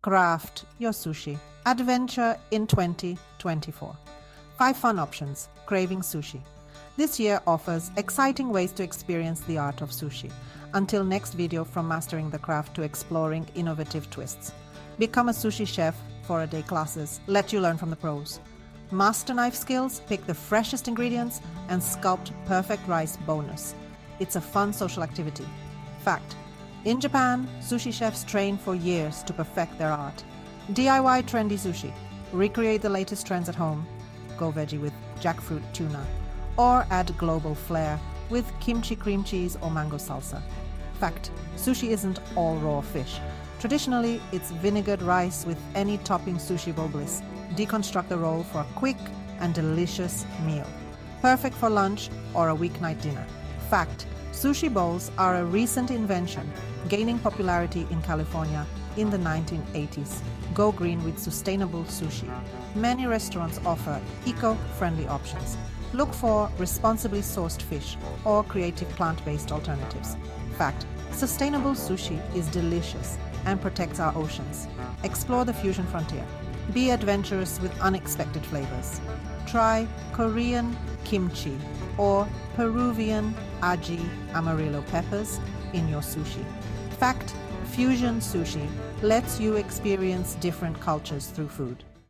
Craft your sushi. Adventure in 2024. 5 fun options. Craving Sushi. This year offers exciting ways to experience the art of sushi. Until next video, from mastering the craft to exploring innovative twists. Become a sushi chef for a day classes. Let you learn from the pros. Master knife skills, pick the freshest ingredients, and sculpt perfect rice bonus. It's a fun social activity. Fact: in Japan, sushi chefs train for years to perfect their art. DIY Trendy Sushi. Recreate the latest trends at home. Go veggie with jackfruit tuna. Or add global flair with kimchi cream cheese or mango salsa. Fact: sushi isn't all raw fish. Traditionally, it's vinegared rice with any topping. Sushi Bowl Bliss. Deconstruct the roll for a quick and delicious meal. Perfect for lunch or a weeknight dinner. Fact: sushi bowls are a recent invention, gaining popularity in California in the 1980s. Go green with sustainable sushi. Many restaurants offer eco-friendly options. Look for responsibly sourced fish or creative plant-based alternatives. Fact: sustainable sushi is delicious and protects our oceans. Explore the fusion frontier. Be adventurous with unexpected flavors. Try Korean kimchi or Peruvian aji amarillo peppers in your sushi. Fact: fusion sushi lets you experience different cultures through food.